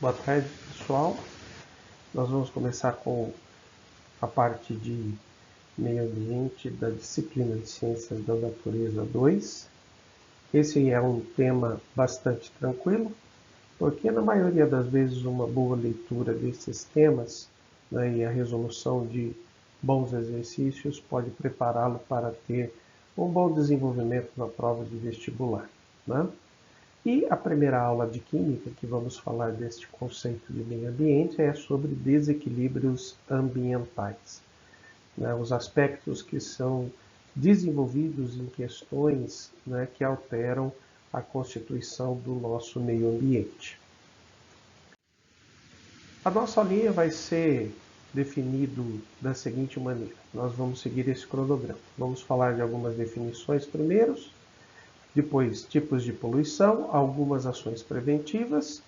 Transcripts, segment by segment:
Boa tarde, pessoal. Nós vamos começar com a parte de meio ambiente da disciplina de Ciências da Natureza 2. Esse é um tema bastante tranquilo, porque na maioria das vezes uma boa leitura desses temas, né, e a resolução de bons exercícios pode prepará-lo para ter um bom desenvolvimento na prova de vestibular, né? E a primeira aula de Química, que vamos falar deste conceito de meio ambiente, é sobre desequilíbrios ambientais, né? Os aspectos que são desenvolvidos em questões, né, que alteram a constituição do nosso meio ambiente. A nossa linha vai ser definido da seguinte maneira. Nós vamos seguir esse cronograma. Vamos falar de algumas definições primeiro, depois, tipos de poluição, algumas ações preventivas.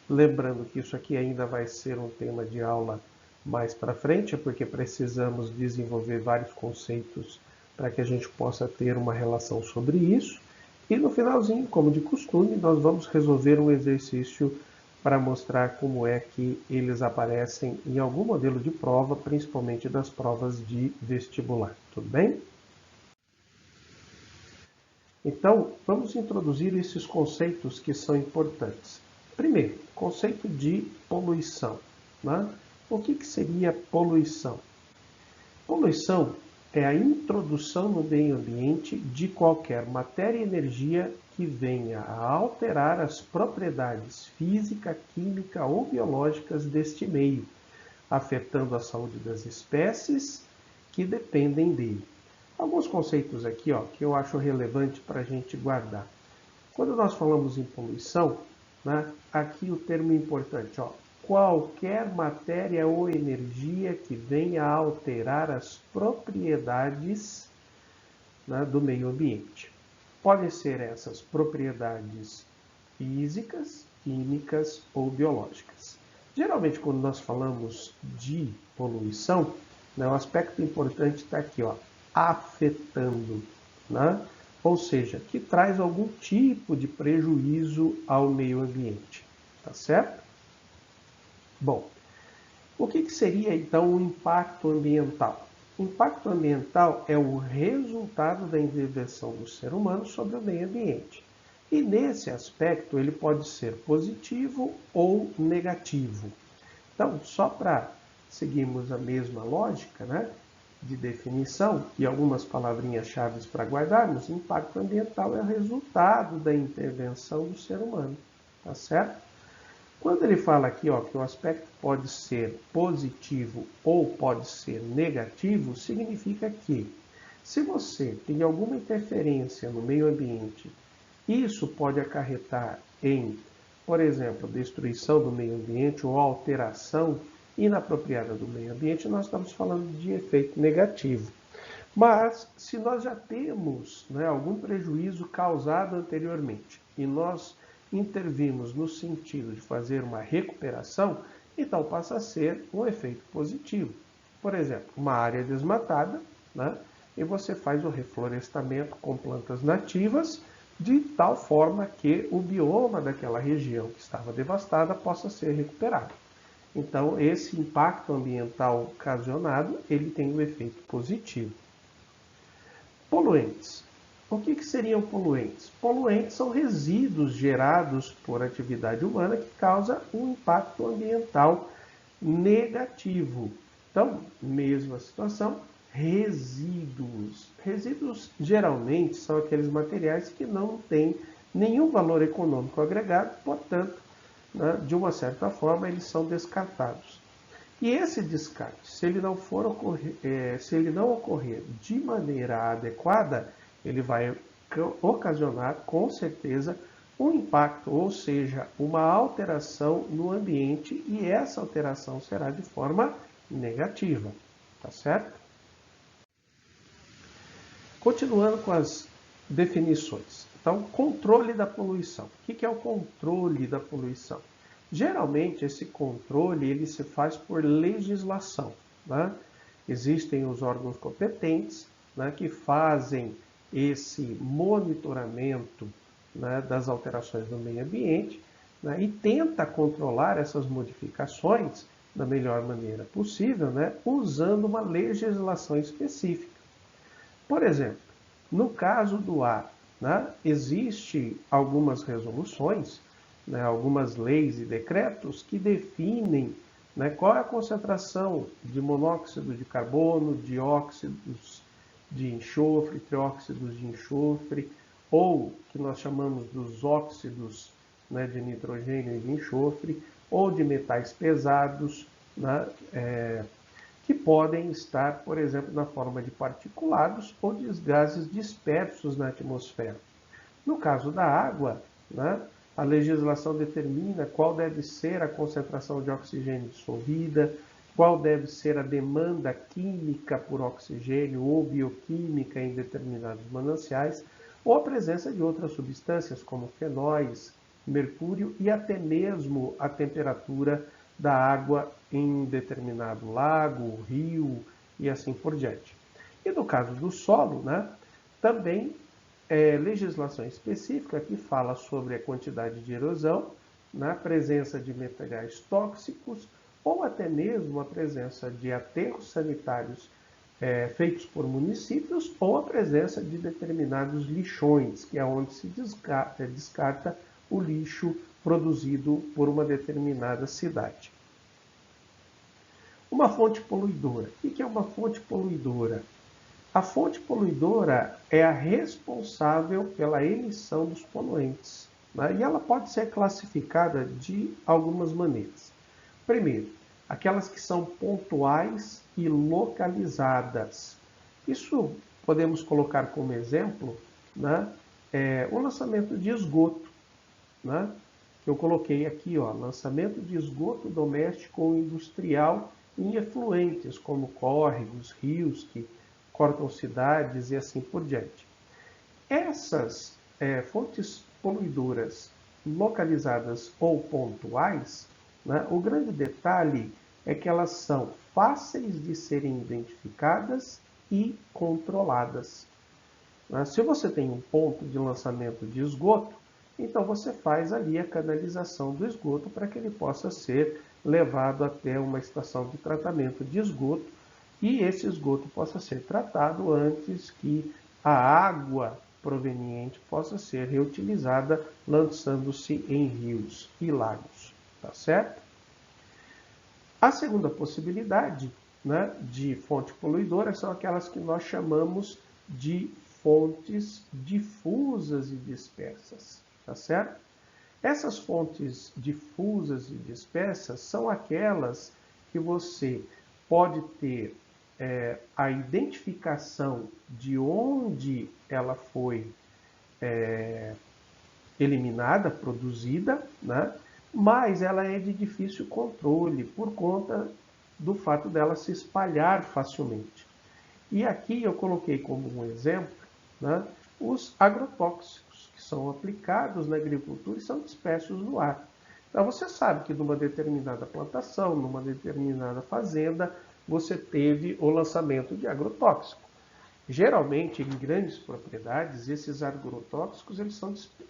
Lembrando que isso aqui ainda vai ser um tema de aula mais para frente, porque precisamos desenvolver vários conceitos para que a gente possa ter uma relação sobre isso. E no finalzinho, como de costume, nós vamos resolver um exercício para mostrar como é que eles aparecem em algum modelo de prova, principalmente das provas de vestibular. Tudo bem? Então, vamos introduzir esses conceitos que são importantes. Primeiro, conceito de poluição, né? O que seria poluição? Poluição é a introdução no meio ambiente de qualquer matéria e energia que venha a alterar as propriedades física, química ou biológicas deste meio, afetando a saúde das espécies que dependem dele. Alguns conceitos aqui, que eu acho relevante para a gente guardar. Quando nós falamos em poluição, né, aqui o termo importante, qualquer matéria ou energia que venha a alterar as propriedades, né, do meio ambiente. Podem ser essas propriedades físicas, químicas ou biológicas. Geralmente, quando nós falamos de poluição, né, o aspecto importante está aqui, afetando, né? Ou seja, que traz algum tipo de prejuízo ao meio ambiente, tá certo? Bom, o que seria então o impacto ambiental? O impacto ambiental é o resultado da intervenção do ser humano sobre o meio ambiente. E nesse aspecto ele pode ser positivo ou negativo. Então, só para seguirmos a mesma lógica, né, de definição e algumas palavrinhas-chave para guardarmos, impacto ambiental é o resultado da intervenção do ser humano, tá certo? Quando ele fala aqui, que o aspecto pode ser positivo ou pode ser negativo, significa que se você tem alguma interferência no meio ambiente, isso pode acarretar em, por exemplo, destruição do meio ambiente ou alteração inapropriada do meio ambiente, nós estamos falando de efeito negativo. Mas, se nós já temos, né, algum prejuízo causado anteriormente e nós intervimos no sentido de fazer uma recuperação, então passa a ser um efeito positivo. Por exemplo, uma área desmatada, né, e você faz o reflorestamento com plantas nativas, de tal forma que o bioma daquela região que estava devastada possa ser recuperado. Então, esse impacto ambiental ocasionado, ele tem um efeito positivo. Poluentes. O que seriam poluentes? Poluentes são resíduos gerados por atividade humana que causa um impacto ambiental negativo. Então, mesma situação, resíduos. Resíduos geralmente são aqueles materiais que não têm nenhum valor econômico agregado, portanto, né, de uma certa forma, eles são descartados. E esse descarte, se ele não ocorrer de maneira adequada, ele vai ocasionar, com certeza, um impacto, ou seja, uma alteração no ambiente, e essa alteração será de forma negativa, tá certo? Continuando com as definições. Então, controle da poluição. O que é o controle da poluição? Geralmente, esse controle ele se faz por legislação, né? Existem os órgãos competentes, né, que fazem esse monitoramento, né, das alterações no meio ambiente, né, e tenta controlar essas modificações da melhor maneira possível, né, usando uma legislação específica. Por exemplo, no caso do ar, né, existe algumas resoluções, né, algumas leis e decretos que definem, né, qual é a concentração de monóxido de carbono, dióxidos de enxofre, trióxidos de enxofre, ou que nós chamamos dos óxidos, né, de nitrogênio e de enxofre, ou de metais pesados, né, que podem estar, por exemplo, na forma de particulados ou de gases dispersos na atmosfera. No caso da água, né, a legislação determina qual deve ser a concentração de oxigênio dissolvida, qual deve ser a demanda química por oxigênio ou bioquímica em determinados mananciais, ou a presença de outras substâncias como fenóis, mercúrio e até mesmo a temperatura da água em determinado lago, rio e assim por diante. E no caso do solo, né, também legislação específica que fala sobre a quantidade de erosão, na presença de materiais tóxicos ou até mesmo a presença de aterros sanitários feitos por municípios ou a presença de determinados lixões, que é onde se descarta o lixo produzido por uma determinada cidade. Uma fonte poluidora. O que é uma fonte poluidora? A fonte poluidora é a responsável pela emissão dos poluentes, né? E ela pode ser classificada de algumas maneiras. Primeiro, aquelas que são pontuais e localizadas. Isso podemos colocar como exemplo, né, o lançamento de esgoto, né? Eu coloquei aqui, ó, lançamento de esgoto doméstico ou industrial em efluentes, como córregos, rios que cortam cidades e assim por diante. Essas fontes poluidoras localizadas ou pontuais, né, o grande detalhe é que elas são fáceis de serem identificadas e controladas. Né? Se você tem um ponto de lançamento de esgoto, então você faz ali a canalização do esgoto para que ele possa ser levado até uma estação de tratamento de esgoto e esse esgoto possa ser tratado antes que a água proveniente possa ser reutilizada, lançando-se em rios e lagos, tá certo? A segunda possibilidade, né, de fonte poluidora são aquelas que nós chamamos de fontes difusas e dispersas, tá certo? Essas fontes difusas e dispersas são aquelas que você pode ter a identificação de onde ela foi eliminada, produzida, né? Mas ela é de difícil controle por conta do fato dela se espalhar facilmente. E aqui eu coloquei como um exemplo, né, os agrotóxicos, que são aplicados na agricultura e são dispersos no ar. Então você sabe que numa determinada plantação, numa determinada fazenda, você teve o lançamento de agrotóxico. Geralmente, em grandes propriedades, esses agrotóxicos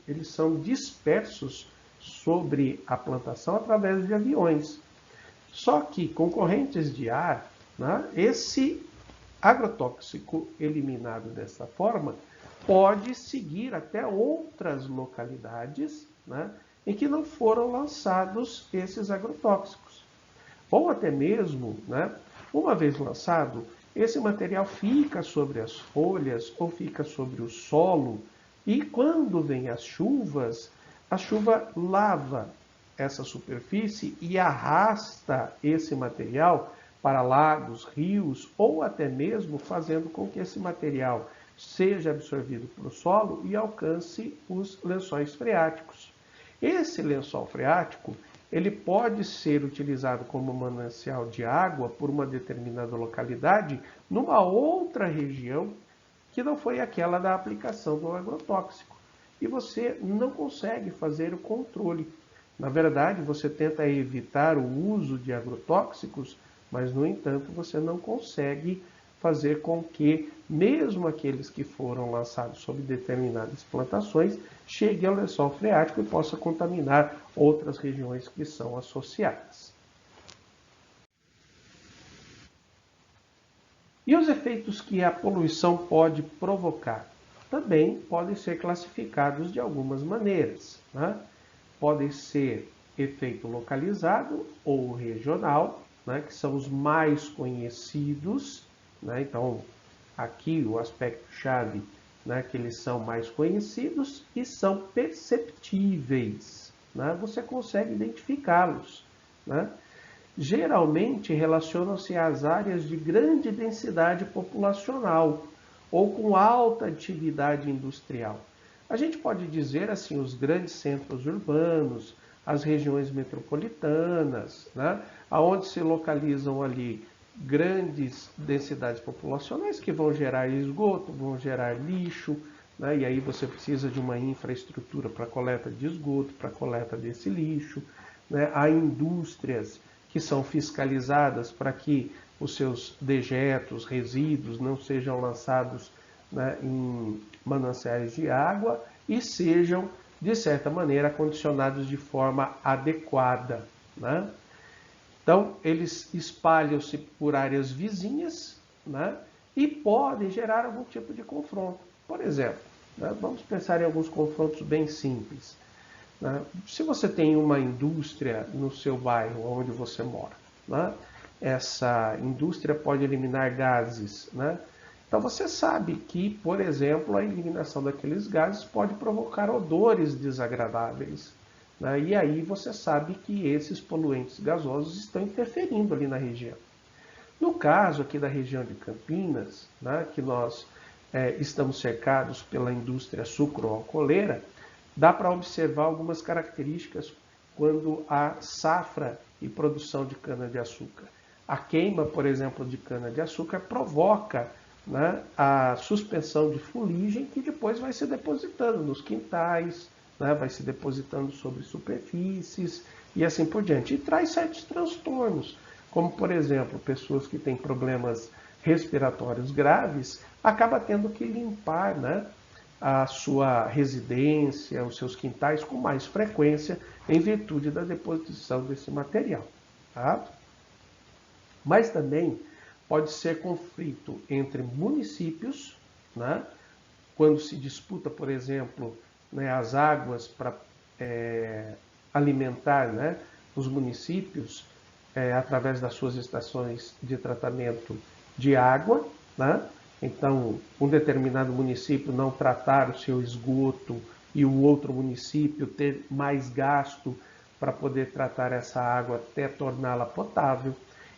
eles são dispersos sobre a plantação através de aviões. Só que com correntes de ar, né, esse agrotóxico eliminado dessa forma pode seguir até outras localidades, né, em que não foram lançados esses agrotóxicos. Ou até mesmo, né, uma vez lançado, esse material fica sobre as folhas ou fica sobre o solo e quando vem as chuvas, a chuva lava essa superfície e arrasta esse material para lagos, rios ou até mesmo fazendo com que esse material seja absorvido pelo solo e alcance os lençóis freáticos. Esse lençol freático ele pode ser utilizado como manancial de água por uma determinada localidade numa outra região que não foi aquela da aplicação do agrotóxico. E você não consegue fazer o controle. Na verdade, você tenta evitar o uso de agrotóxicos, mas, no entanto, você não consegue fazer com que, mesmo aqueles que foram lançados sob determinadas plantações, cheguem ao lençol freático e possa contaminar outras regiões que são associadas. E os efeitos que a poluição pode provocar? Também podem ser classificados de algumas maneiras, né? Podem ser efeito localizado ou regional, né, que são os mais conhecidos, né? Então, aqui o aspecto-chave, né, que eles são mais conhecidos e são perceptíveis, né? Você consegue identificá-los, né? Geralmente relacionam-se às áreas de grande densidade populacional ou com alta atividade industrial. A gente pode dizer assim, os grandes centros urbanos, as regiões metropolitanas, né, onde se localizam ali grandes densidades populacionais que vão gerar esgoto, vão gerar lixo, né, e aí você precisa de uma infraestrutura para coleta de esgoto, para coleta desse lixo, né, há indústrias que são fiscalizadas para que os seus dejetos, resíduos não sejam lançados, né, em mananciais de água e sejam, de certa maneira, acondicionados de forma adequada, né? Então, eles espalham-se por áreas vizinhas, né, e podem gerar algum tipo de confronto. Por exemplo, né, vamos pensar em alguns confrontos bem simples. Né? Se você tem uma indústria no seu bairro onde você mora, né? Essa indústria pode eliminar gases, né? Então você sabe que, por exemplo, a eliminação daqueles gases pode provocar odores desagradáveis, né? E aí você sabe que esses poluentes gasosos estão interferindo ali na região. No caso aqui da região de Campinas, né, que nós estamos cercados pela indústria sucroalcooleira, dá para observar algumas características quando há safra e produção de cana-de-açúcar. A queima, por exemplo, de cana-de-açúcar provoca, né, a suspensão de fuligem que depois vai se depositando nos quintais, né, vai se depositando sobre superfícies e assim por diante. E traz certos transtornos, como, por exemplo, pessoas que têm problemas respiratórios graves, acaba tendo que limpar, né, a sua residência, os seus quintais com mais frequência em virtude da deposição desse material. Tá? Mas também pode ser conflito entre municípios, né? Quando se disputa, por exemplo, né, as águas para alimentar, né, os municípios através das suas estações de tratamento de água, né? Então, um determinado município não tratar o seu esgoto e o outro município ter mais gasto para poder tratar essa água até torná-la potável.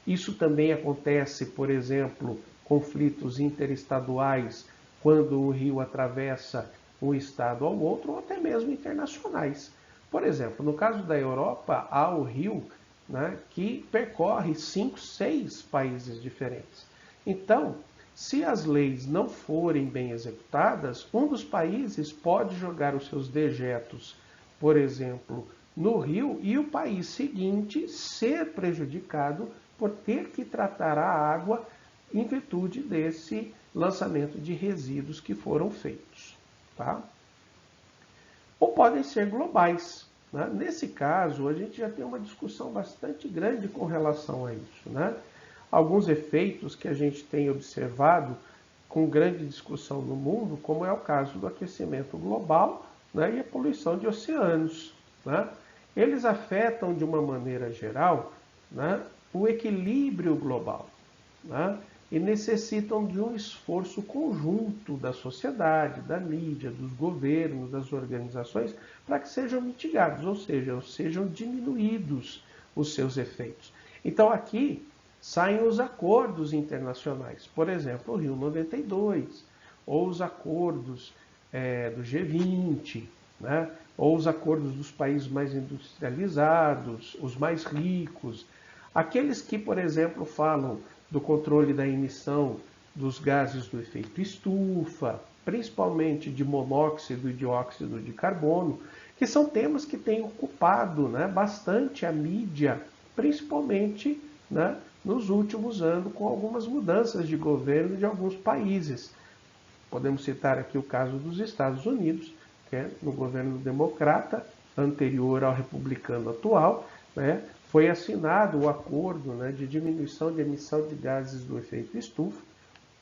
Isso também acontece, por exemplo, conflitos interestaduais, quando o rio atravessa um estado ao outro, ou até mesmo internacionais. Por exemplo, no caso da Europa, há o rio, né, que percorre 5, 6 países diferentes. Então, se as leis não forem bem executadas, um dos países pode jogar os seus dejetos, por exemplo, no rio, e o país seguinte ser prejudicado por ter que tratar a água em virtude desse lançamento de resíduos que foram feitos. Tá? Ou podem ser globais. Né? Nesse caso, a gente já tem uma discussão bastante grande com relação a isso. Né? Alguns efeitos que a gente tem observado com grande discussão no mundo, como é o caso do aquecimento global, né, e a poluição de oceanos. Né? Eles afetam, de uma maneira geral, né, o equilíbrio global, né, e necessitam de um esforço conjunto da sociedade, da mídia, dos governos, das organizações, para que sejam mitigados, ou seja, sejam diminuídos os seus efeitos. Então aqui saem os acordos internacionais, por exemplo, o Rio 92, ou os acordos do G20, né? Ou os acordos dos países mais industrializados, os mais ricos, aqueles que, por exemplo, falam do controle da emissão dos gases do efeito estufa, principalmente de monóxido e dióxido de carbono, que são temas que têm ocupado, né, bastante a mídia, principalmente né, nos últimos anos, com algumas mudanças de governo de alguns países. Podemos citar aqui o caso dos Estados Unidos, que é no governo democrata, anterior ao republicano atual, né, foi assinado o acordo, né, de diminuição de emissão de gases do efeito estufa,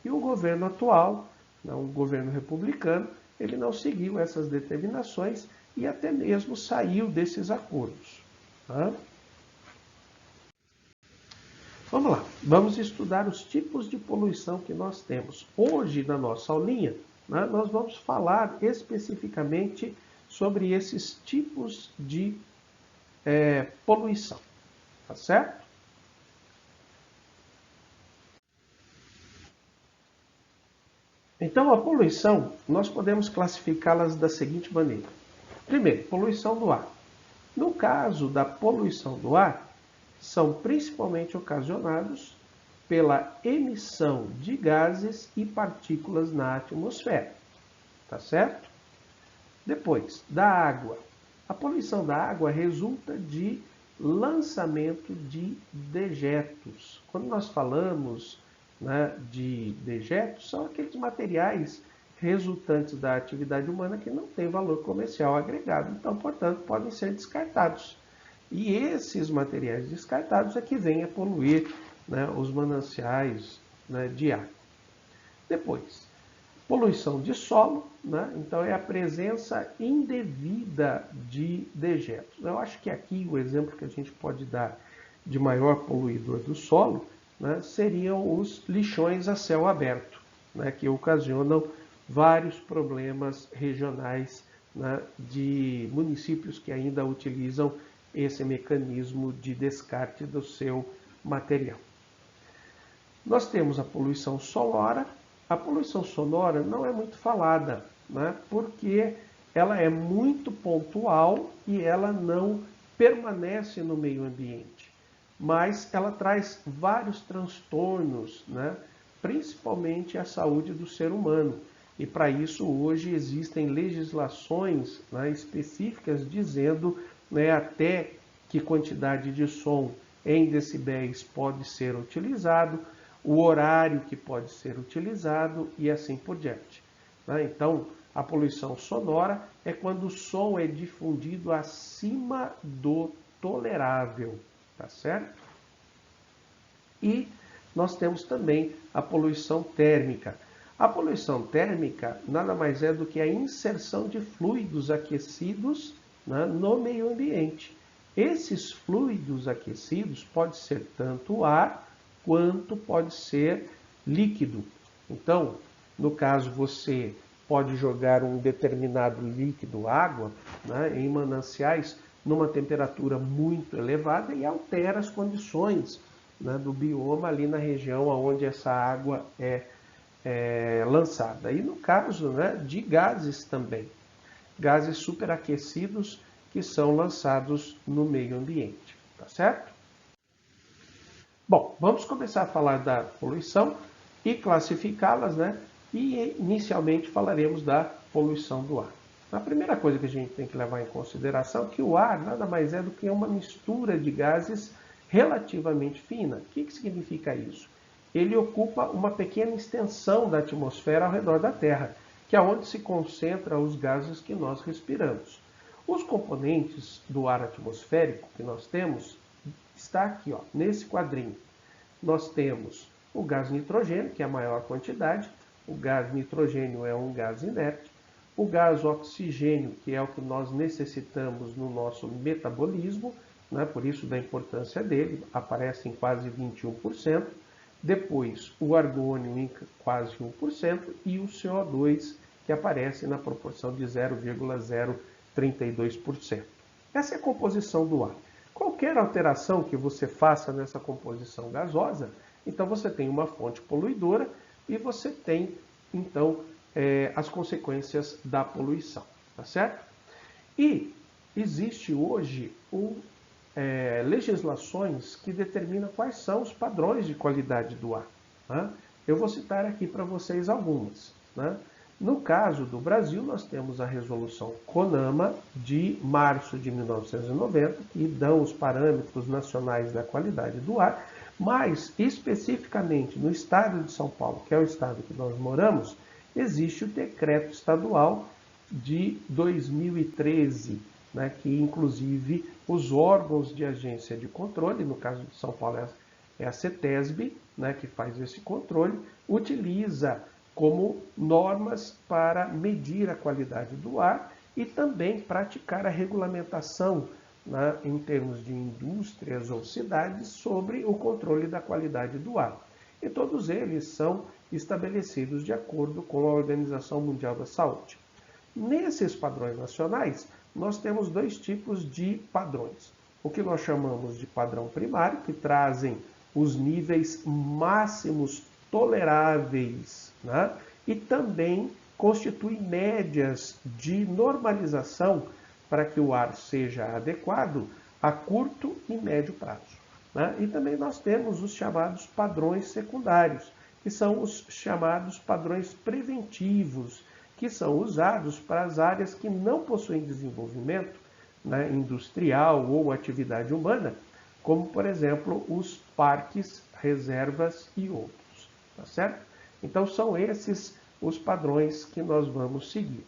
e o governo atual, né, o governo republicano, ele não seguiu essas determinações e até mesmo saiu desses acordos. Tá? Vamos lá, vamos estudar os tipos de poluição que nós temos. Hoje, na nossa aulinha, né, nós vamos falar especificamente sobre esses tipos de poluição, tá certo? Então, a poluição, nós podemos classificá-las da seguinte maneira. Primeiro, poluição do ar. No caso da poluição do ar, são principalmente ocasionados pela emissão de gases e partículas na atmosfera, tá certo? Depois, da água. A poluição da água resulta de lançamento de dejetos. Quando nós falamos, né, de dejetos, são aqueles materiais resultantes da atividade humana que não têm valor comercial agregado, então, portanto, podem ser descartados. E esses materiais descartados é que vêm a poluir, né, os mananciais, né, de água. Depois, poluição de solo, né? Então é a presença indevida de dejetos. Eu acho que aqui o exemplo que a gente pode dar de maior poluidor do solo, né, seriam os lixões a céu aberto, né, que ocasionam vários problemas regionais, né, de municípios que ainda utilizam esse mecanismo de descarte do seu material. Nós temos a poluição sonora. A poluição sonora não é muito falada, né, porque ela é muito pontual e ela não permanece no meio ambiente. Mas ela traz vários transtornos, né, principalmente à saúde do ser humano. E para isso hoje existem legislações, né, específicas dizendo, né, até que quantidade de som em decibéis pode ser utilizado, o horário que pode ser utilizado e assim por diante. Né? Então, a poluição sonora é quando o som é difundido acima do tolerável, tá certo? E nós temos também a poluição térmica. A poluição térmica nada mais é do que a inserção de fluidos aquecidos, né, no meio ambiente. Esses fluidos aquecidos pode ser tanto ar quanto pode ser líquido. Então, no caso, você pode jogar um determinado líquido, água, né, em mananciais numa temperatura muito elevada e altera as condições, né, do bioma ali na região onde essa água é lançada. E no caso, né, de gases também, gases superaquecidos que são lançados no meio ambiente, tá certo? Bom, vamos começar a falar da poluição e classificá-las, né? E inicialmente falaremos da poluição do ar. A primeira coisa que a gente tem que levar em consideração é que o ar nada mais é do que uma mistura de gases relativamente fina. O que significa isso? Ele ocupa uma pequena extensão da atmosfera ao redor da Terra, que é onde se concentram os gases que nós respiramos. Os componentes do ar atmosférico que nós temos está aqui, ó, nesse quadrinho. Nós temos o gás nitrogênio, que é a maior quantidade. O gás nitrogênio é um gás inerte. O gás oxigênio, que é o que nós necessitamos no nosso metabolismo, né, por isso da importância dele, aparece em quase 21%. Depois, o argônio em quase 1% e o CO2, que aparece na proporção de 0,032%. Essa é a composição do ar. Qualquer alteração que você faça nessa composição gasosa, então você tem uma fonte poluidora e você tem, então, as consequências da poluição, tá certo? E existe hoje legislações que determinam quais são os padrões de qualidade do ar. Né? Eu vou citar aqui para vocês algumas. Né? No caso do Brasil, nós temos a resolução CONAMA de março de 1990, que dão os parâmetros nacionais da qualidade do ar, Mas, especificamente no estado de São Paulo, que é o estado que nós moramos, existe o decreto estadual de 2013, né, que inclusive os órgãos de agência de controle, no caso de São Paulo é a CETESB, né, que faz esse controle, utiliza como normas para medir a qualidade do ar e também praticar a regulamentação, né, em termos de indústrias ou cidades sobre o controle da qualidade do ar. E todos eles são estabelecidos de acordo com a Organização Mundial da Saúde. Nesses padrões nacionais, nós temos dois tipos de padrões. O que nós chamamos de padrão primário, que trazem os níveis máximos toleráveis, né? E também constitui médias de normalização para que o ar seja adequado a curto e médio prazo, né? E também nós temos os chamados padrões secundários, que são os chamados padrões preventivos, que são usados para as áreas que não possuem desenvolvimento, né, industrial ou atividade humana, como, por exemplo, os parques, reservas e outros. Tá certo? Então, são esses os padrões que nós vamos seguir.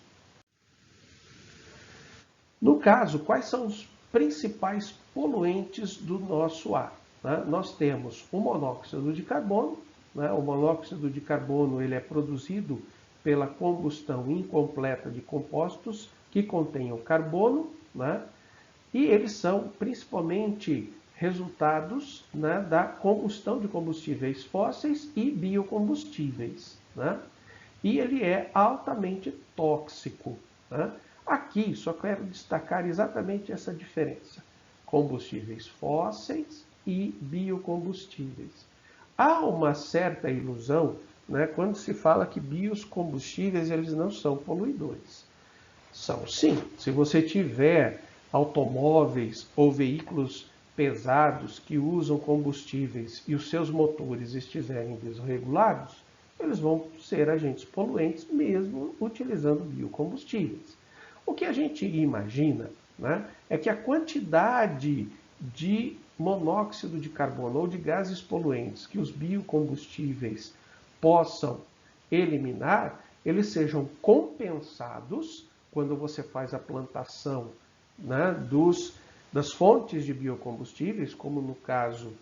No caso, quais são os principais poluentes do nosso ar? Né? Nós temos o monóxido de carbono. Né? O monóxido de carbono ele é produzido pela combustão incompleta de compostos que contenham carbono, né? E eles são principalmente resultados, né, da combustão de combustíveis fósseis e biocombustíveis, né? E ele é altamente tóxico, né? Aqui só quero destacar exatamente essa diferença: combustíveis fósseis e biocombustíveis. Há uma certa ilusão, né, quando se fala que biocombustíveis eles não são poluidores. São sim. Se você tiver automóveis ou veículos pesados que usam combustíveis e os seus motores estiverem desregulados, eles vão ser agentes poluentes mesmo utilizando biocombustíveis. O que a gente imagina, né, é que a quantidade de monóxido de carbono ou de gases poluentes que os biocombustíveis possam eliminar, eles sejam compensados quando você faz a plantação, né, das fontes de biocombustíveis, como no caso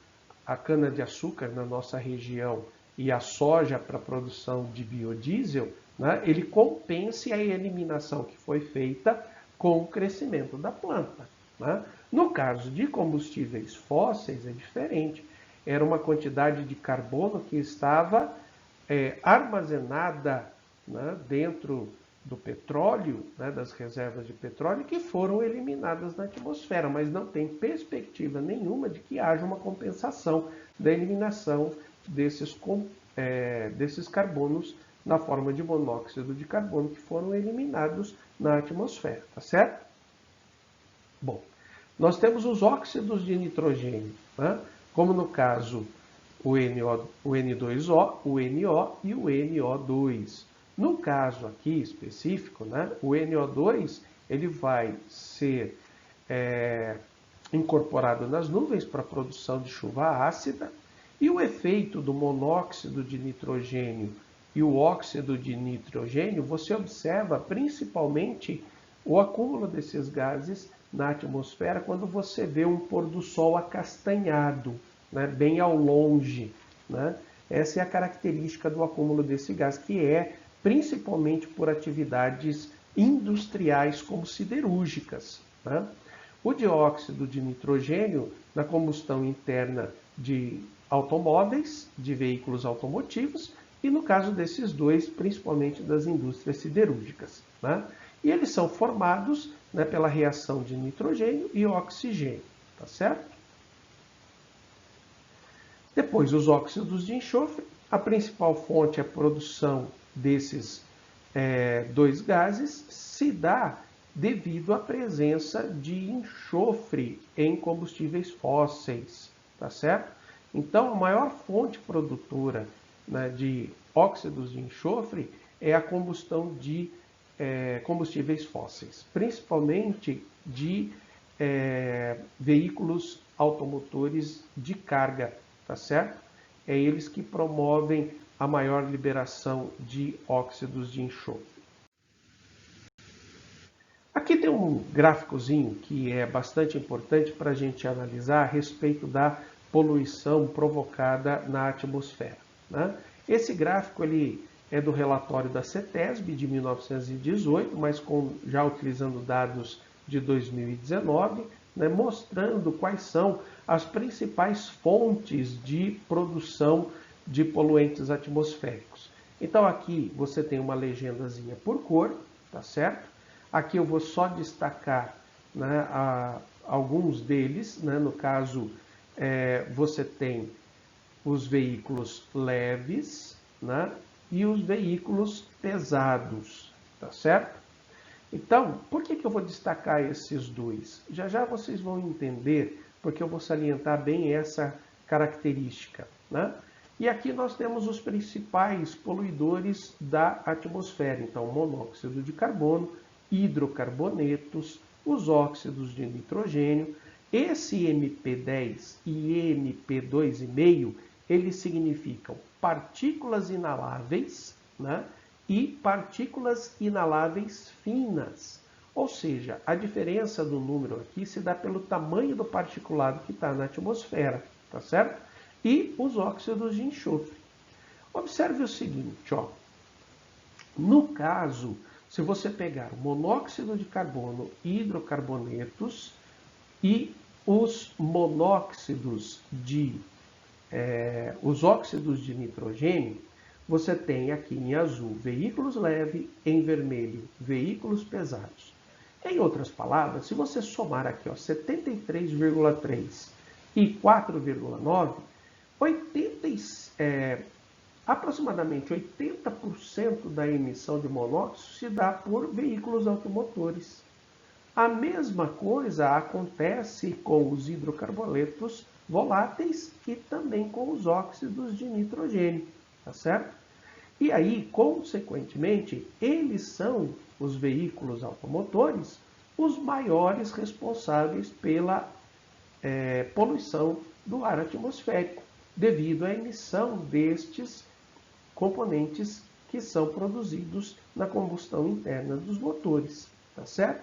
a cana-de-açúcar na nossa região e a soja para a produção de biodiesel, né, ele compense a eliminação que foi feita com o crescimento da planta. Né? No caso de combustíveis fósseis é diferente. Era uma quantidade de carbono que estava armazenada, né, dentro do petróleo, né, das reservas de petróleo, que foram eliminadas na atmosfera, mas não tem perspectiva nenhuma de que haja uma compensação da eliminação desses carbonos na forma de monóxido de carbono que foram eliminados na atmosfera, tá certo? Bom, nós temos os óxidos de nitrogênio, né, como no caso o N2O, o NO e o NO2. No caso aqui específico, né, o NO2 ele vai ser incorporado nas nuvens para a produção de chuva ácida, e o efeito do monóxido de nitrogênio e o óxido de nitrogênio, você observa principalmente o acúmulo desses gases na atmosfera quando você vê um pôr do sol acastanhado, né, bem ao longe. Né? Essa é a característica do acúmulo desse gás, que é principalmente por atividades industriais como siderúrgicas. Né? O dióxido de nitrogênio na combustão interna de automóveis, de veículos automotivos, e no caso desses dois, principalmente das indústrias siderúrgicas. Né? E eles são formados, né, pela reação de nitrogênio e oxigênio. Tá certo? Depois, os óxidos de enxofre. A principal fonte é a produção desses dois gases se dá devido à presença de enxofre em combustíveis fósseis, tá certo? Então, a maior fonte produtora, né, de óxidos de enxofre é a combustão de combustíveis fósseis, principalmente de veículos automotores de carga, tá certo? É eles que promovem a maior liberação de óxidos de enxofre. Aqui tem um gráficozinho que é bastante importante para a gente analisar a respeito da poluição provocada na atmosfera, né? Esse gráfico ele é do relatório da CETESB de 1918, mas já utilizando dados de 2019, né, mostrando quais são as principais fontes de produção de poluentes atmosféricos. Então aqui você tem uma legendazinha por cor, tá certo? Aqui eu vou só destacar, né, alguns deles, né? No caso, você tem os veículos leves, né, e os veículos pesados, tá certo? Então, por que eu vou destacar esses dois? Já já vocês vão entender, porque eu vou salientar bem essa característica, né? E aqui nós temos os principais poluidores da atmosfera, então monóxido de carbono, hidrocarbonetos, os óxidos de nitrogênio. Esse MP10 e MP2,5, eles significam partículas inaláveis, né, e partículas inaláveis finas. Ou seja, a diferença do número aqui se dá pelo tamanho do particulado que está na atmosfera, tá certo? E os óxidos de enxofre. Observe o seguinte, ó. No caso, se você pegar o monóxido de carbono, hidrocarbonetos e os monóxidos os óxidos de nitrogênio, você tem aqui em azul veículos leves, em vermelho veículos pesados. Em outras palavras, se você somar aqui 73,3 e 4,9, aproximadamente 80% da emissão de monóxido se dá por veículos automotores. A mesma coisa acontece com os hidrocarbonetos voláteis e também com os óxidos de nitrogênio, tá certo? E aí, consequentemente, eles são, os veículos automotores, os maiores responsáveis pela poluição do ar atmosférico, devido à emissão destes componentes que são produzidos na combustão interna dos motores, tá certo?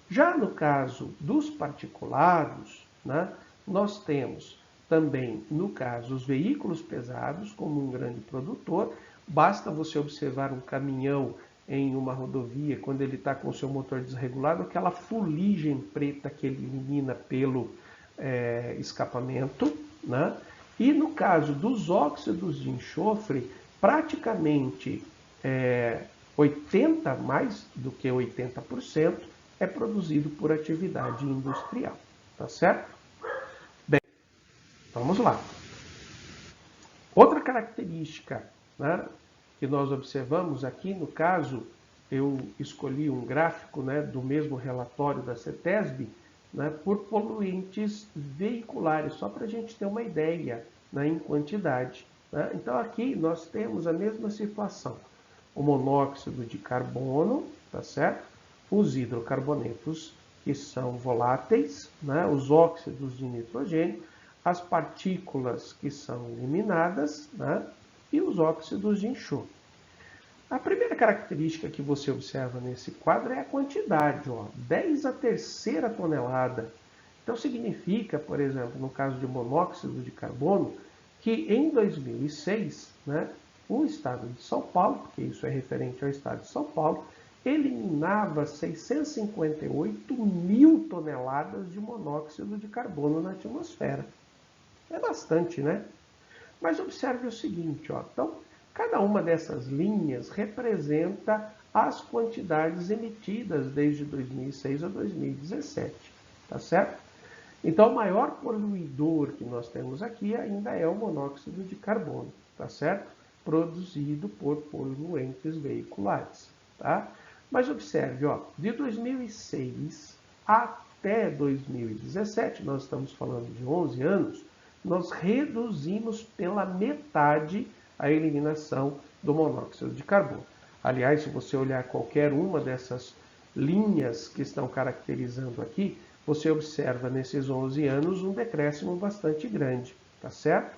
Já no caso dos particulados, né, nós temos também, no caso, os veículos pesados como um grande produtor. Basta você observar um caminhão em uma rodovia, quando ele está com o seu motor desregulado, aquela fuligem preta que ele elimina pelo escapamento, né? E no caso dos óxidos de enxofre, praticamente 80, mais do que 80%, é produzido por atividade industrial, tá certo? Bem, vamos lá. Outra característica, né, que nós observamos aqui, no caso, eu escolhi um gráfico, né, do mesmo relatório da CETESB, né, por poluentes veiculares, só para a gente ter uma ideia, né, em quantidade, né? Então aqui nós temos a mesma situação, o monóxido de carbono, tá certo? Os hidrocarbonetos, que são voláteis, né, os óxidos de nitrogênio, as partículas que são eliminadas, né, e os óxidos de enxofre. A primeira característica que você observa nesse quadro é a quantidade, ó, 10 a terceira tonelada. Então significa, por exemplo, no caso de monóxido de carbono, que em 2006, né, o estado de São Paulo, porque isso é referente ao estado de São Paulo, eliminava 658 mil toneladas de monóxido de carbono na atmosfera. É bastante, né? Mas observe o seguinte, ó, então, cada uma dessas linhas representa as quantidades emitidas desde 2006 a 2017, tá certo? Então, o maior poluidor que nós temos aqui ainda é o monóxido de carbono, tá certo? Produzido por poluentes veiculares, tá? Mas observe, ó, de 2006 até 2017, nós estamos falando de 11 anos, nós reduzimos pela metade a eliminação do monóxido de carbono. Aliás, se você olhar qualquer uma dessas linhas que estão caracterizando aqui, você observa nesses 11 anos um decréscimo bastante grande, tá certo?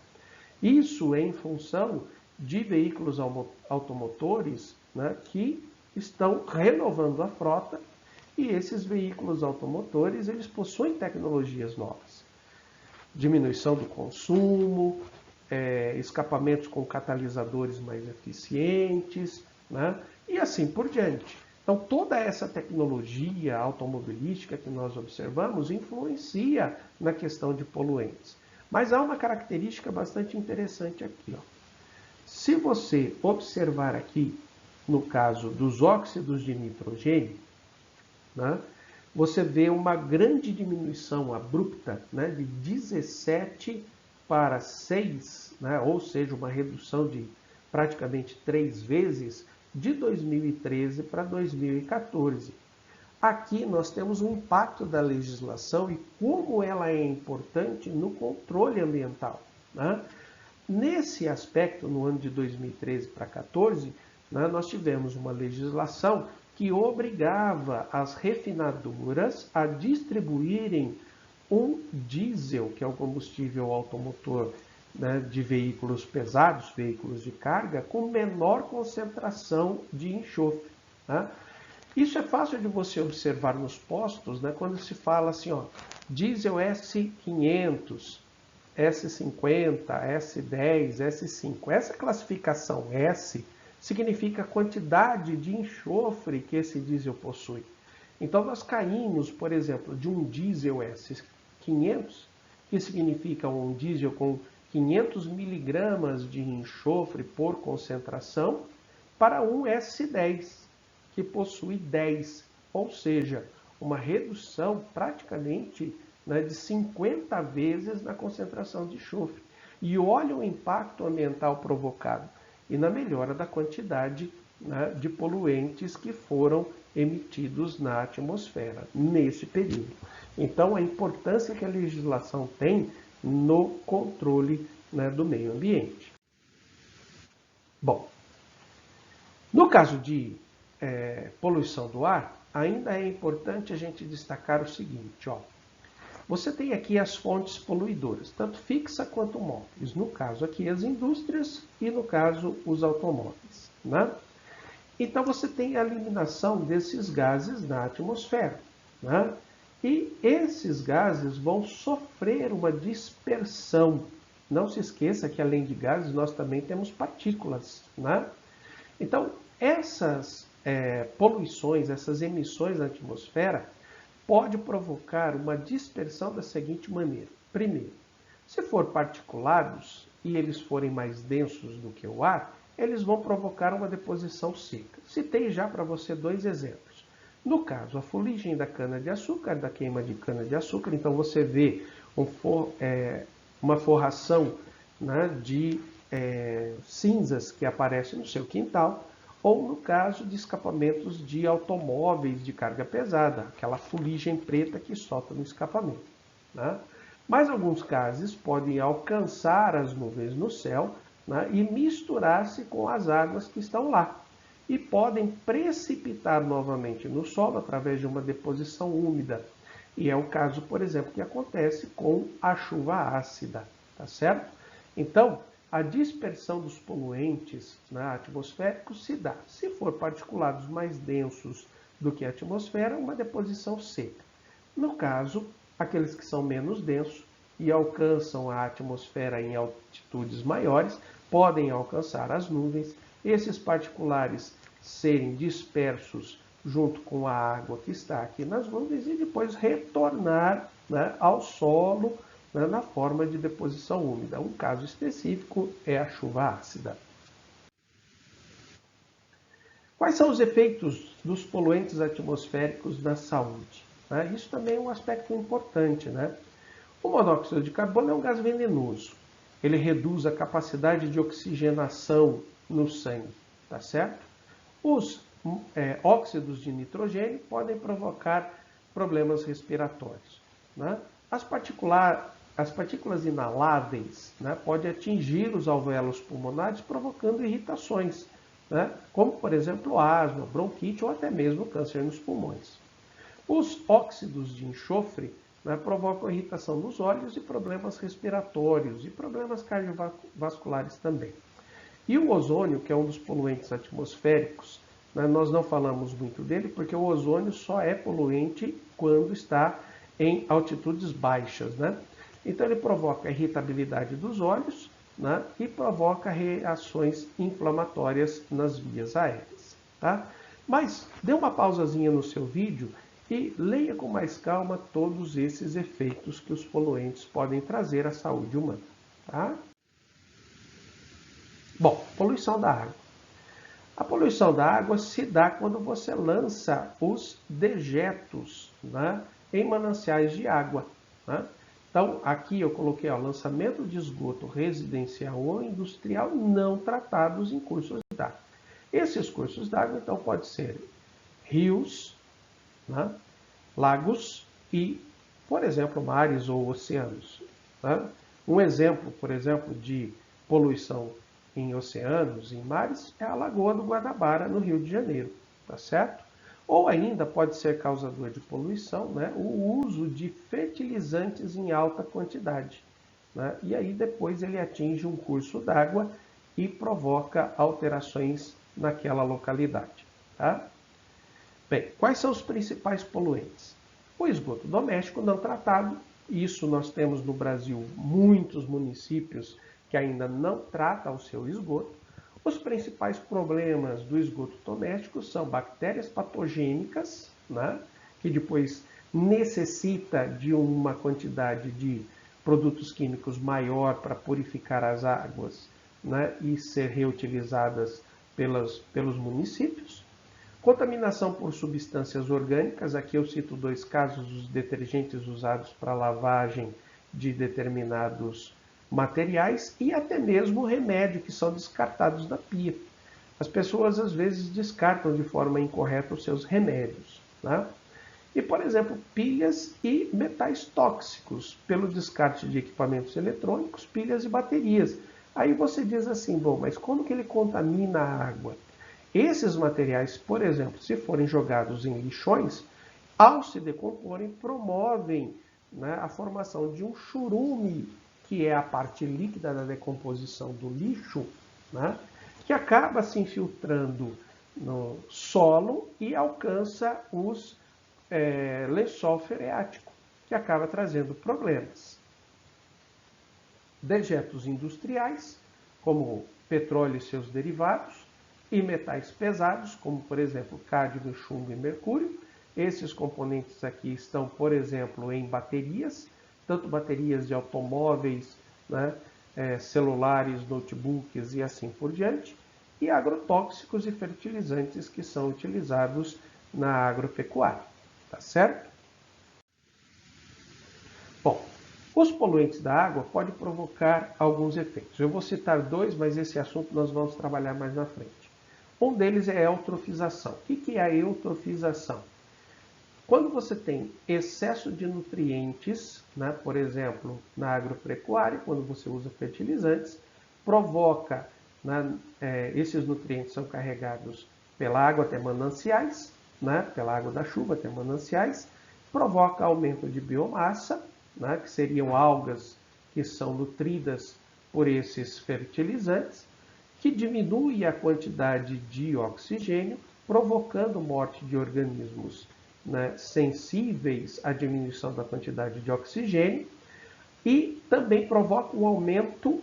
Isso em função de veículos automotores, né, que estão renovando a frota, e esses veículos automotores eles possuem tecnologias novas. Diminuição do consumo, escapamentos com catalisadores mais eficientes, né, e assim por diante. Então, toda essa tecnologia automobilística que nós observamos influencia na questão de poluentes. Mas há uma característica bastante interessante aqui. Ó. Se você observar aqui, no caso dos óxidos de nitrogênio, né, você vê uma grande diminuição abrupta, né, de 17 para 6, né, ou seja, uma redução de praticamente 3 vezes, de 2013 para 2014. Aqui nós temos um impacto da legislação e como ela é importante no controle ambiental. Né? Nesse aspecto, no ano de 2013 para 2014, né, nós tivemos uma legislação que obrigava as refinadoras a distribuírem um diesel, que é o combustível automotor, né, de veículos pesados, veículos de carga, com menor concentração de enxofre. Né? Isso é fácil de você observar nos postos, né, quando se fala assim, ó, diesel S500, S50, S10, S5. Essa classificação S significa a quantidade de enxofre que esse diesel possui. Então nós caímos, por exemplo, de um diesel S500, que significa um diesel com 500 miligramas de enxofre por concentração, para um S10, que possui 10, ou seja, uma redução praticamente, né, de 50 vezes na concentração de enxofre. E olha o impacto ambiental provocado e na melhora da quantidade, né, de poluentes que foram emitidos na atmosfera nesse período. Então, a importância que a legislação tem no controle, né, do meio ambiente. Bom, no caso de poluição do ar, ainda é importante a gente destacar o seguinte, ó. Você tem aqui as fontes poluidoras, tanto fixa quanto móveis. No caso aqui as indústrias e no caso os automóveis, né? Então você tem a eliminação desses gases na atmosfera, né? E esses gases vão sofrer uma dispersão. Não se esqueça que além de gases nós também temos partículas, né? Então essas poluições, essas emissões na atmosfera pode provocar uma dispersão da seguinte maneira. Primeiro, se for particulados e eles forem mais densos do que o ar, eles vão provocar uma deposição seca. Citei já para você 2 exemplos. No caso, a fuligem da cana-de-açúcar, da queima de cana-de-açúcar, então você vê uma forração, né, de cinzas que aparecem no seu quintal, ou no caso de escapamentos de automóveis de carga pesada, aquela fuligem preta que solta no escapamento. Né? Mas alguns gases podem alcançar as nuvens no céu, né, e misturar-se com as águas que estão lá. E podem precipitar novamente no solo através de uma deposição úmida. E é o caso, por exemplo, que acontece com a chuva ácida. Tá certo? Então, a dispersão dos poluentes, né, atmosféricos se dá, se for particulados mais densos do que a atmosfera, uma deposição seca. No caso, aqueles que são menos densos e alcançam a atmosfera em altitudes maiores, podem alcançar as nuvens, esses particulares serem dispersos junto com a água que está aqui nas nuvens e depois retornar, né, ao solo, na forma de deposição úmida. Um caso específico é a chuva ácida. Quais são os efeitos dos poluentes atmosféricos na saúde? Isso também é um aspecto importante. Né? O monóxido de carbono é um gás venenoso. Ele reduz a capacidade de oxigenação no sangue, tá certo? Os óxidos de nitrogênio podem provocar problemas respiratórios. Né? As partículas inaláveis, né, podem atingir os alvéolos pulmonares, provocando irritações, né, como, por exemplo, asma, bronquite ou até mesmo câncer nos pulmões. Os óxidos de enxofre, né, provocam irritação nos olhos e problemas respiratórios e problemas cardiovasculares também. E o ozônio, que é um dos poluentes atmosféricos, né, nós não falamos muito dele porque o ozônio só é poluente quando está em altitudes baixas, né? Então ele provoca a irritabilidade dos olhos, né, e provoca reações inflamatórias nas vias aéreas. Tá? Mas dê uma pausazinha no seu vídeo e leia com mais calma todos esses efeitos que os poluentes podem trazer à saúde humana. Tá? Bom, poluição da água. A poluição da água se dá quando você lança os dejetos, né, em mananciais de água. Né? Então, aqui eu coloquei o lançamento de esgoto residencial ou industrial não tratados em cursos d'água. Esses cursos d'água, então, podem ser rios, né, lagos e, por exemplo, mares ou oceanos. Né? Um exemplo, por exemplo, de poluição em oceanos, em mares, é a Lagoa do Guanabara, no Rio de Janeiro, tá certo? Ou ainda pode ser causador de poluição, né, o uso de fertilizantes em alta quantidade. Né? E aí depois ele atinge um curso d'água e provoca alterações naquela localidade. Tá? Bem, quais são os principais poluentes? O esgoto doméstico não tratado, isso nós temos no Brasil muitos municípios que ainda não tratam o seu esgoto. Os principais problemas do esgoto doméstico são bactérias patogênicas, né, que depois necessita de uma quantidade de produtos químicos maior para purificar as águas, né, e ser reutilizadas pelos municípios. Contaminação por substâncias orgânicas, aqui eu cito dois casos, os detergentes usados para lavagem de determinados materiais e até mesmo remédio que são descartados da pia. As pessoas às vezes descartam de forma incorreta os seus remédios. Né? E, por exemplo, pilhas e metais tóxicos, pelo descarte de equipamentos eletrônicos, pilhas e baterias. Aí você diz assim, bom, mas como que ele contamina a água? Esses materiais, por exemplo, se forem jogados em lixões, ao se decomporem, promovem, né, a formação de um churume, que é a parte líquida da decomposição do lixo, né, que acaba se infiltrando no solo e alcança os lençol freático, que acaba trazendo problemas. Dejetos industriais, como petróleo e seus derivados, e metais pesados, como por exemplo cádmio, chumbo e mercúrio. Esses componentes aqui estão, por exemplo, em baterias, tanto baterias de automóveis, né, celulares, notebooks e assim por diante, e agrotóxicos e fertilizantes que são utilizados na agropecuária, tá certo? Bom, os poluentes da água podem provocar alguns efeitos. Eu vou citar dois, mas esse assunto nós vamos trabalhar mais na frente. Um deles é a eutrofização. O que é a eutrofização? Quando você tem excesso de nutrientes, né, por exemplo, na agropecuária, quando você usa fertilizantes, provoca, né, esses nutrientes são carregados pela água até mananciais, né, pela água da chuva até mananciais, provoca aumento de biomassa, né, que seriam algas que são nutridas por esses fertilizantes, que diminui a quantidade de oxigênio, provocando morte de organismos, né, sensíveis à diminuição da quantidade de oxigênio, e também provoca um aumento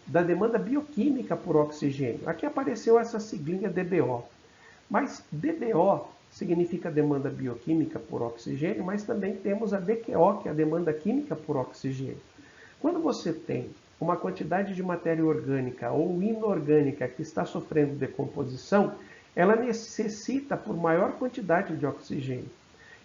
da demanda bioquímica por oxigênio. Aqui apareceu essa siglinha DBO, mas DBO significa demanda bioquímica por oxigênio, mas também temos a DQO, que é a demanda química por oxigênio. Quando você tem uma quantidade de matéria orgânica ou inorgânica que está sofrendo decomposição, ela necessita por maior quantidade de oxigênio.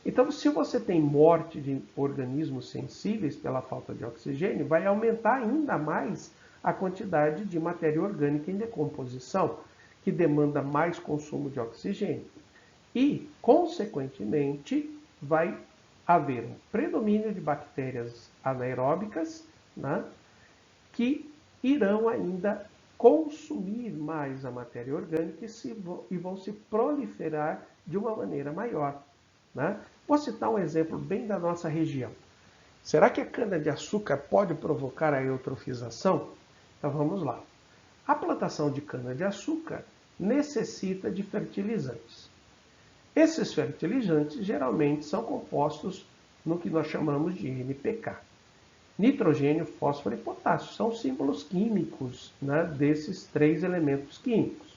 Então, se você tem morte de organismos sensíveis pela falta de oxigênio, vai aumentar ainda mais a quantidade de matéria orgânica em decomposição, que demanda mais consumo de oxigênio. E, consequentemente, vai haver um predomínio de bactérias anaeróbicas, né, que irão ainda consumir mais a matéria orgânica e vão se proliferar de uma maneira maior. né? Vou citar um exemplo bem da nossa região. Será que a cana-de-açúcar pode provocar a eutrofização? Então vamos lá. A plantação de cana-de-açúcar necessita de fertilizantes. Esses fertilizantes geralmente são compostos no que nós chamamos de NPK. Nitrogênio, fósforo e potássio são símbolos químicos, né, desses 3 elementos químicos.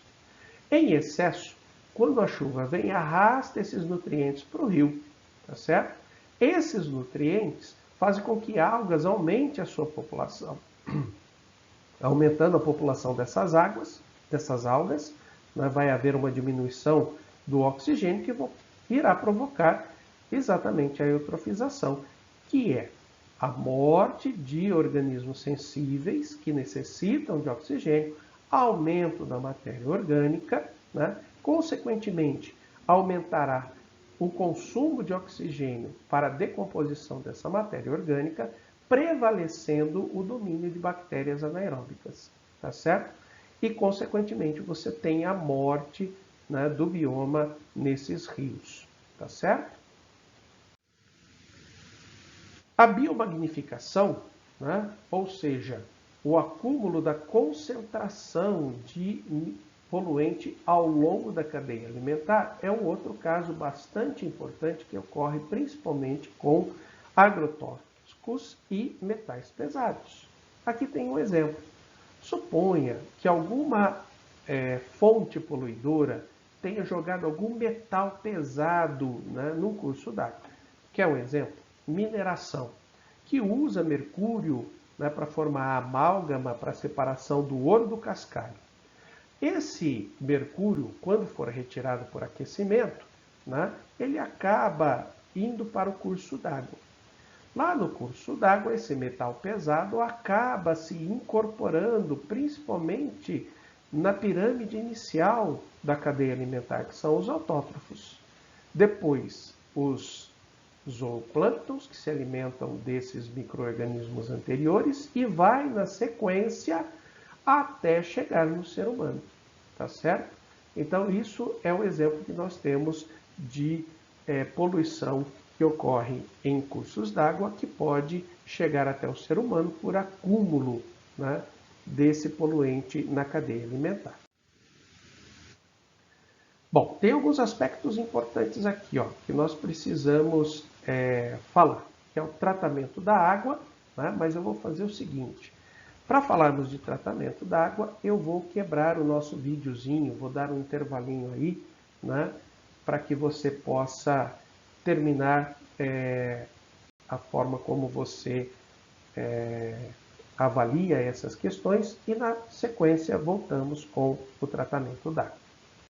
Em excesso, quando a chuva vem, arrasta esses nutrientes para o rio, tá certo? Esses nutrientes fazem com que algas aumente a sua população. Aumentando a população dessas algas, né, vai haver uma diminuição do oxigênio que irá provocar exatamente a eutrofização, que é a morte de organismos sensíveis que necessitam de oxigênio, aumento da matéria orgânica, né? Consequentemente, aumentará o consumo de oxigênio para a decomposição dessa matéria orgânica, prevalecendo o domínio de bactérias anaeróbicas, tá certo? E, consequentemente, você tem a morte, né, do bioma nesses rios, tá certo? A biomagnificação, né, ou seja, o acúmulo da concentração de poluente ao longo da cadeia alimentar, é um outro caso bastante importante que ocorre principalmente com agrotóxicos e metais pesados. Aqui tem um exemplo. Suponha que alguma fonte poluidora tenha jogado algum metal pesado, né, num curso d'água. Quer um exemplo? Mineração, que usa mercúrio, né, para formar amálgama para a separação do ouro do cascalho. Esse mercúrio, quando for retirado por aquecimento, né, ele acaba indo para o curso d'água. Lá no curso d'água, esse metal pesado acaba se incorporando principalmente na pirâmide inicial da cadeia alimentar, que são os autótrofos. Depois, os zooplânctons, que se alimentam desses micro-organismos anteriores, e vai na sequência até chegar no ser humano, tá certo? Então, isso é o exemplo que nós temos de poluição que ocorre em cursos d'água, que pode chegar até o ser humano por acúmulo, né, desse poluente na cadeia alimentar. Bom, tem alguns aspectos importantes aqui, ó, que nós precisamos falar, que é o tratamento da água, né, mas eu vou fazer o seguinte. Para falarmos de tratamento da água, eu vou quebrar o nosso videozinho, vou dar um intervalinho aí, né, para que você possa terminar a forma como você avalia essas questões e, na sequência, voltamos com o tratamento da água.